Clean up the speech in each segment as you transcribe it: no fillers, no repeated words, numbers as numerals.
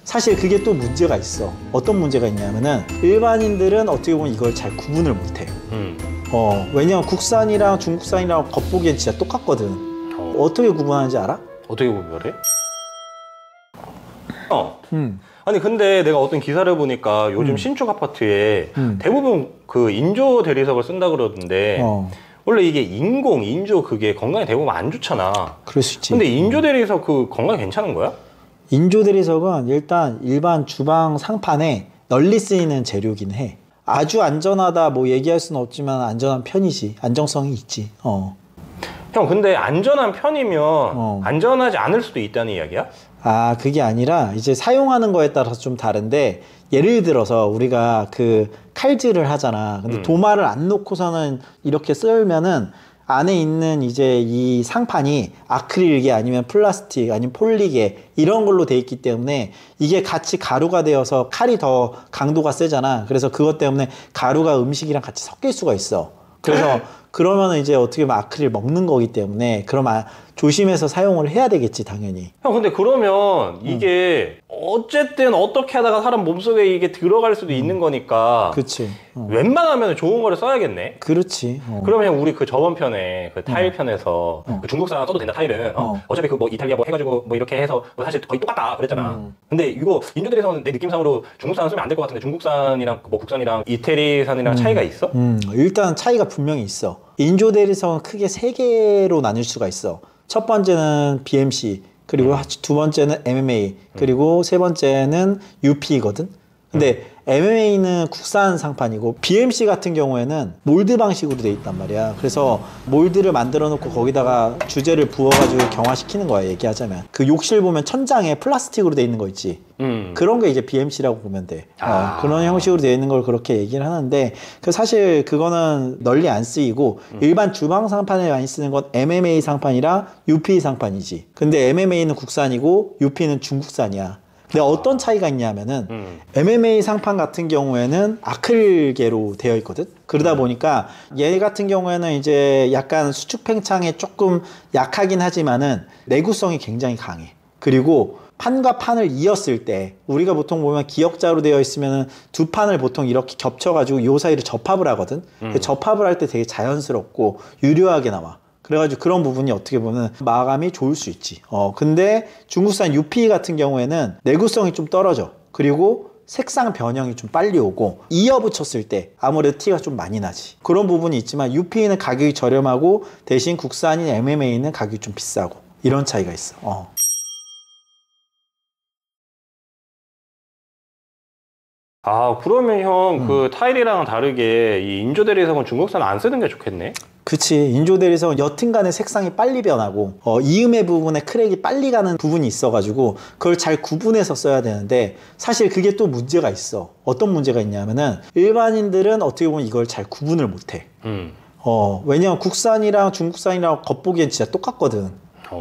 사실 그게 또 문제가 있어. 어떤 문제가 있냐면은 일반인들은 어떻게 보면 이걸 잘 구분을 못해. 왜냐면 국산이랑 중국산이랑 겉보기엔 진짜 똑같거든. 어떻게 구분하는지 알아? 어떻게 구별해? 아니 근데 내가 어떤 기사를 보니까 요즘 신축 아파트에 대부분 그 인조 대리석을 쓴다 그러던데 원래 이게 인조 그게 건강에 대부분 안 좋잖아. 그럴 수 있지. 근데 인조 대리석 그 건강에 괜찮은 거야? 인조 대리석은 일단 일반 주방 상판에 널리 쓰이는 재료긴 해. 아주 안전하다 뭐 얘기할 수는 없지만 안전한 편이지. 안정성이 있지. 형 근데 안전한 편이면 안전하지 않을 수도 있다는 이야기야? 아, 그게 아니라 이제 사용하는 거에 따라서 좀 다른데, 예를 들어서 우리가 그 칼질을 하잖아. 근데 도마를 안 놓고서는 이렇게 썰면은 안에 있는 이제 이 상판이 아크릴계 아니면 플라스틱 아니면 폴리계 이런 걸로 돼 있기 때문에 이게 같이 가루가 되어서 칼이 더 강도가 세잖아. 그래서 그것 때문에 가루가 음식이랑 같이 섞일 수가 있어. 그래서 그러면은 이제 어떻게 보면 아크릴 먹는 거기 때문에 그럼 조심해서 사용을 해야 되겠지, 당연히. 형 근데 그러면 이게 어쨌든 어떻게 하다가 사람 몸속에 이게 들어갈 수도 있는 거니까 그렇지. 웬만하면 좋은 거를 써야겠네. 그렇지. 그러면 형 우리 그 저번 편에 그 타일 편에서 그 중국산 써도 된다 타일은 어차피 그 뭐 이탈리아 뭐 해가지고 뭐 이렇게 해서 뭐 사실 거의 똑같다 그랬잖아. 근데 이거 인조대리석은 내 느낌상으로 중국산 쓰면 안 될 것 같은데 중국산이랑 뭐 국산이랑 이태리산이랑 차이가 있어? 일단 차이가 분명히 있어. 인조 대리석은 크게 세 개로 나뉠 수가 있어. 첫 번째는 BMC, 그리고 두 번째는 MMA, 그리고 세 번째는 UP거든. 근데 MMA는 국산 상판이고 BMC 같은 경우에는 몰드 방식으로 돼 있단 말이야. 그래서 몰드를 만들어 놓고 거기다가 주재를 부어가지고 경화시키는 거야, 얘기하자면. 그 욕실 보면 천장에 플라스틱으로 돼 있는 거 있지. 그런 게 이제 BMC라고 보면 돼. 그런 형식으로 되어 있는 걸 그렇게 얘기를 하는데, 사실 그거는 널리 안 쓰이고 일반 주방 상판에 많이 쓰는 건 MMA 상판이랑 UP 상판이지. 근데 MMA는 국산이고 UP는 중국산이야. 근데 어떤 차이가 있냐면은 MMA 상판 같은 경우에는 아크릴계로 되어 있거든. 그러다 보니까 얘 같은 경우에는 이제 약간 수축 팽창에 조금 약하긴 하지만은 내구성이 굉장히 강해. 그리고 판과 판을 이었을 때 우리가 보통 보면 기역자로 되어 있으면은 두 판을 보통 이렇게 겹쳐가지고 요 사이를 접합을 하거든. 접합을 할 때 되게 자연스럽고 유려하게 나와. 그래가지고 그런 부분이 어떻게 보면 마감이 좋을 수 있지. 근데 중국산 UP 같은 경우에는 내구성이 좀 떨어져. 그리고 색상 변형이 좀 빨리 오고 이어 붙였을 때 아무래도 티가 좀 많이 나지. 그런 부분이 있지만 UP는 가격이 저렴하고 대신 국산인 MMA는 가격이 좀 비싸고 이런 차이가 있어. 아 그러면 형 그 타일이랑은 다르게 이 인조 대리석은 중국산 안 쓰는 게 좋겠네? 그치. 인조 대리석은 여튼간에 색상이 빨리 변하고 이음의 부분에 크랙이 빨리 가는 부분이 있어가지고 그걸 잘 구분해서 써야 되는데, 사실 그게 또 문제가 있어. 어떤 문제가 있냐면은 일반인들은 어떻게 보면 이걸 잘 구분을 못해. 왜냐면 국산이랑 중국산이랑 겉보기엔 진짜 똑같거든.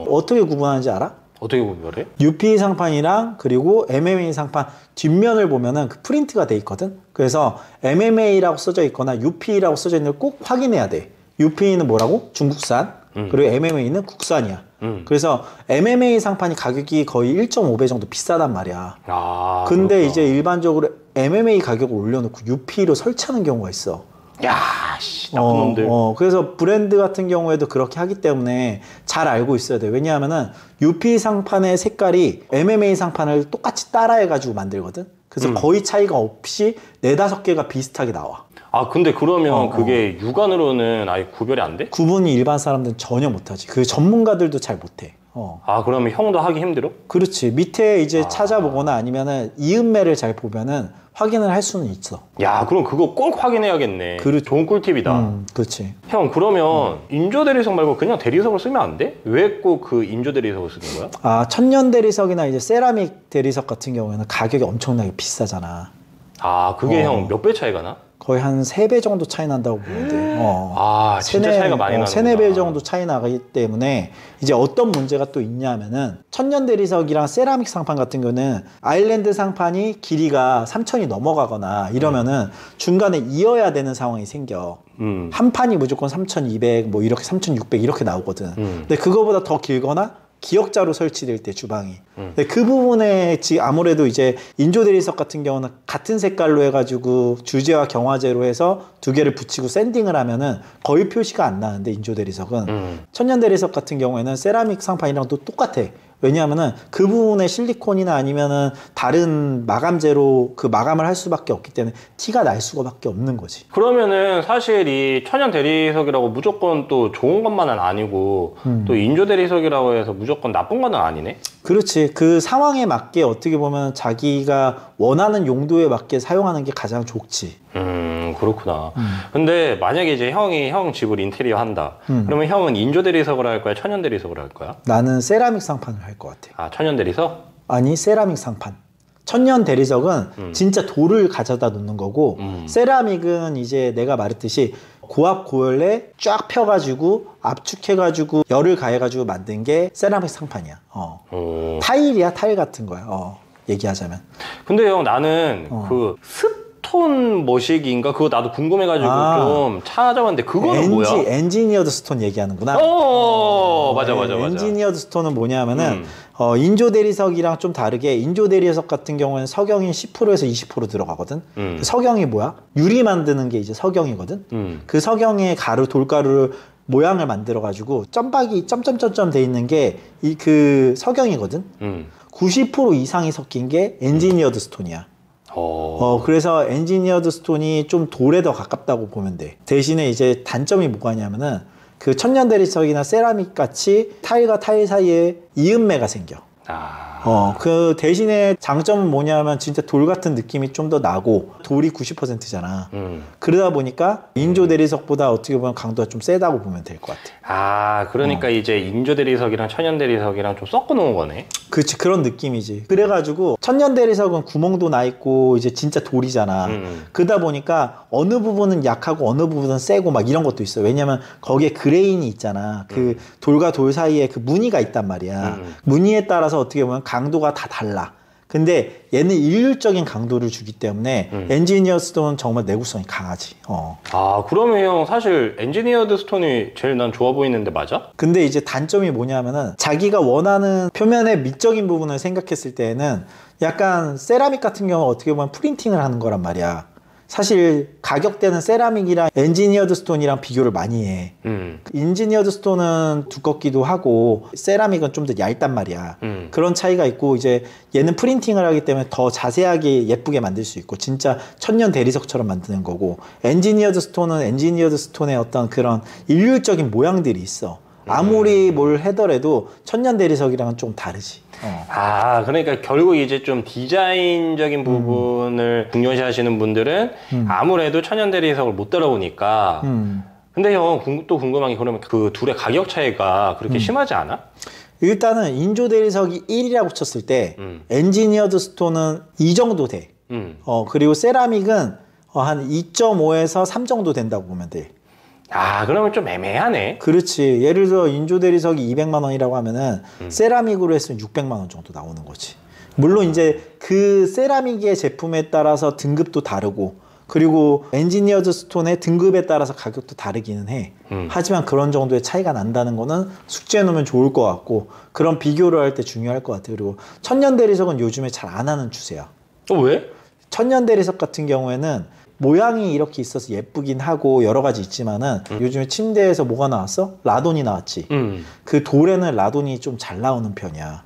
어떻게 구분하는지 알아? 어떻게 구별해? UP 상판이랑 그리고 MMA 상판 뒷면을 보면은 그 프린트가 돼 있거든. 그래서 MMA라고 써져 있거나 UP라고 써져 있는 걸 꼭 확인해야 돼. UP는 뭐라고? 중국산. 그리고 MMA는 국산이야. 그래서 MMA 상판이 가격이 거의 1.5배 정도 비싸단 말이야. 근데 그렇구나. 이제 일반적으로 MMA 가격을 올려놓고 UP로 설치하는 경우가 있어. 야, 씨, 나쁜 놈들. 그래서 브랜드 같은 경우에도 그렇게 하기 때문에 잘 알고 있어야 돼. 왜냐하면은 UP 상판의 색깔이 MMA 상판을 똑같이 따라해가지고 만들거든. 그래서 거의 차이가 없이 4-5개가 비슷하게 나와. 아 근데 그러면 그게 육안으로는 아예 구별이 안 돼? 구분이 일반 사람들은 전혀 못하지. 그 전문가들도 잘 못해. 아 그러면 형도 하기 힘들어? 그렇지. 밑에 이제 찾아보거나 아니면은 이음매를 잘 보면은 확인을 할 수는 있어. 야 그럼 그거 꼭 확인해야겠네. 좋은 꿀팁이다. 그렇지. 형 그러면 인조 대리석 말고 그냥 대리석을 쓰면 안 돼? 왜 꼭 그 인조 대리석을 쓰는 거야? 천년 대리석이나 이제 세라믹 대리석 같은 경우에는 가격이 엄청나게 비싸잖아. 아 그게 형 몇 배 차이가 나? 거의 한 3배 정도 차이 난다고 보면 돼. 진짜 차이가 많이 나는구나. 3-4배 정도 차이 나기 때문에 이제 어떤 문제가 또 있냐면은 천년 대리석이랑 세라믹 상판 같은 경우는 아일랜드 상판이 길이가 3,000이 넘어가거나 이러면은 중간에 이어야 되는 상황이 생겨. 한 판이 무조건 3,200 뭐 이렇게 3,600 이렇게 나오거든. 근데 그거보다 더 길거나 기역자로 설치될 때 주방이. 근데 그 부분에 아무래도 이제 인조 대리석 같은 경우는 같은 색깔로 해가지고 주제와 경화제로 해서 두 개를 붙이고 샌딩을 하면은 거의 표시가 안 나는데 인조 대리석은 천연 대리석 같은 경우에는 세라믹 상판이랑 또 똑같아. 왜냐하면은 그 부분에 실리콘이나 아니면은 다른 마감재로 그 마감을 할 수밖에 없기 때문에 티가 날 수밖에 없는 거지. 그러면은 사실 이 천연 대리석이라고 무조건 또 좋은 것만은 아니고 또 인조 대리석이라고 해서 무조건 나쁜 건 아니네? 그렇지. 그 상황에 맞게 어떻게 보면 자기가 원하는 용도에 맞게 사용하는 게 가장 좋지. 그렇구나. 근데 만약에 이제 형 집을 인테리어 한다. 그러면 형은 인조 대리석을 할 거야? 천연 대리석을 할 거야? 나는 세라믹 상판을 할 것 같아. 아, 천연 대리석? 아니, 세라믹 상판. 천연 대리석은 진짜 돌을 가져다 놓는 거고, 세라믹은 이제 내가 말했듯이 고압 고열에 쫙 펴가지고 압축해가지고 열을 가해가지고 만든 게 세라믹 상판이야. 타일이야, 타일 같은 거야. 얘기하자면. 근데 형 나는 그 스톤 머시기인가 그거 나도 궁금해가지고 좀 찾아봤는데 그거는 뭐야? 엔지니어드 스톤 얘기하는구나. 맞아. 엔지니어드 스톤은 뭐냐면은 인조 대리석이랑 좀 다르게 인조 대리석 같은 경우는 석영이 10%에서 20% 들어가거든. 그 석영이 뭐야? 유리 만드는 게 이제 석영이거든. 그 석영의 가루 돌가루를 모양을 만들어 가지고 점박이 점점점점 돼 있는 게 그 석영이거든. 90% 이상이 섞인 게 엔지니어드 스톤이야. 그래서 엔지니어드 스톤이 좀 돌에 더 가깝다고 보면 돼. 대신에 이제 단점이 뭐가냐면은 그 천연 대리석이나 세라믹 같이 타일과 타일 사이에 이음매가 생겨. 그 대신에 장점은 뭐냐면 진짜 돌 같은 느낌이 좀 더 나고 돌이 90%잖아. 그러다 보니까 인조 대리석보다 어떻게 보면 강도가 좀 세다고 보면 될 것 같아. 그러니까 이제 인조 대리석이랑 천연 대리석이랑 좀 섞어 놓은 거네. 그렇지, 그런 느낌이지. 그래가지고 천연 대리석은 구멍도 나 있고 이제 진짜 돌이잖아. 그러다 보니까 어느 부분은 약하고 어느 부분은 세고 막 이런 것도 있어. 왜냐면 거기에 그레인이 있잖아. 그 돌과 돌 사이에 그 무늬가 있단 말이야. 무늬에 따라서 어떻게 보면 강도가 다 달라. 근데 얘는 일률적인 강도를 주기 때문에 엔지니어 스톤은 정말 내구성이 강하지. 그러면 형 사실 엔지니어드 스톤이 제일 난 좋아 보이는데 맞아? 근데 이제 단점이 뭐냐면은 자기가 원하는 표면의 미적인 부분을 생각했을 때에는 약간 세라믹 같은 경우 어떻게 보면 프린팅을 하는 거란 말이야. 사실 가격대는 세라믹이랑 엔지니어드 스톤이랑 비교를 많이 해. 엔지니어드 스톤은 두껍기도 하고 세라믹은 좀 더 얇단 말이야. 그런 차이가 있고 이제 얘는 프린팅을 하기 때문에 더 자세하게 예쁘게 만들 수 있고 진짜 천년 대리석처럼 만드는 거고, 엔지니어드 스톤은 엔지니어드 스톤의 어떤 그런 일률적인 모양들이 있어. 아무리 뭘 해더라도 천년 대리석이랑은 좀 다르지. 그러니까 결국 이제 좀 디자인적인 부분을 중요시 하시는 분들은 아무래도 천연 대리석을 못 따라오니까. 근데 형, 또 궁금한 게 그러면 그 둘의 가격 차이가 그렇게 심하지 않아? 일단은 인조 대리석이 1이라고 쳤을 때 엔지니어드 스톤은 2 정도 돼. 그리고 세라믹은 한 2.5에서 3 정도 된다고 보면 돼. 그러면 좀 애매하네. 그렇지. 예를 들어 인조 대리석이 200만 원이라고 하면은 세라믹으로 했으면 600만 원 정도 나오는 거지. 물론 이제 그 세라믹의 제품에 따라서 등급도 다르고, 그리고 엔지니어드 스톤의 등급에 따라서 가격도 다르기는 해. 하지만 그런 정도의 차이가 난다는 거는 숙지해 놓으면 좋을 것 같고, 그런 비교를 할 때 중요할 것 같아. 그리고 천연 대리석은 요즘에 잘 안 하는 추세야. 왜? 천연 대리석 같은 경우에는 모양이 이렇게 있어서 예쁘긴 하고 여러 가지 있지만은 요즘에 침대에서 뭐가 나왔어? 라돈이 나왔지. 그 돌에는 라돈이 좀 잘 나오는 편이야.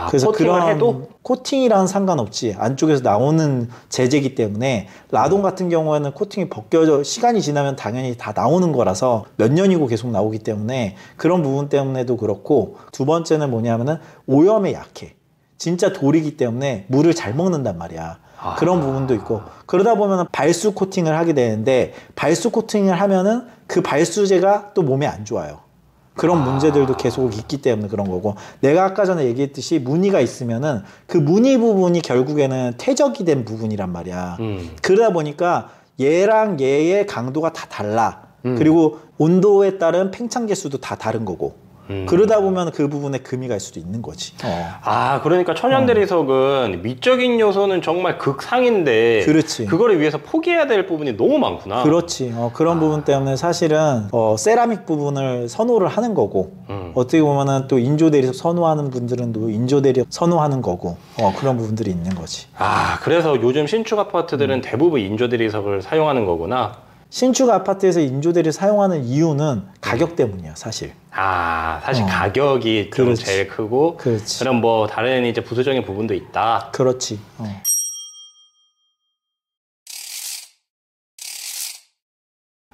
그래서 코팅을 해도? 코팅이랑 상관없지. 안쪽에서 나오는 재재기 때문에 라돈 같은 경우에는 코팅이 벗겨져 시간이 지나면 당연히 다 나오는 거라서 몇 년이고 계속 나오기 때문에 그런 부분 때문에도 그렇고, 두 번째는 뭐냐면은 오염에 약해. 진짜 돌이기 때문에 물을 잘 먹는단 말이야. 그런 부분도 있고, 그러다 보면 발수 코팅을 하게 되는데 발수 코팅을 하면은 그 발수제가 또 몸에 안 좋아요. 그런 문제들도 계속 있기 때문에 그런 거고, 내가 아까 전에 얘기했듯이 무늬가 있으면은 그 무늬 부분이 결국에는 퇴적이 된 부분이란 말이야. 그러다 보니까 얘랑 얘의 강도가 다 달라. 그리고 온도에 따른 팽창 개수도 다 다른 거고, 그러다 보면 그 부분에 금이 갈 수도 있는 거지. 그러니까 천연 대리석은 미적인 요소는 정말 극상인데, 그렇지. 그거를 위해서 포기해야 될 부분이 너무 많구나. 그렇지. 그런 부분 때문에 사실은 세라믹 부분을 선호를 하는 거고, 어떻게 보면은 또 인조 대리석 선호하는 분들은 또 인조 대리석 선호하는 거고 그런 부분들이 있는 거지. 아, 그래서 요즘 신축 아파트들은 대부분 인조 대리석을 사용하는 거구나. 신축 아파트에서 인조 대리석 사용하는 이유는 가격 때문이야, 사실. 아, 사실 가격이 좀 그렇지. 제일 크고, 그렇지. 그럼 뭐 다른 이제 부수적인 부분도 있다. 그렇지.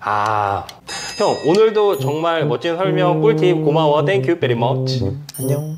아, 형 오늘도 정말 멋진 설명, 꿀팁 고마워. Thank you very much. 안녕.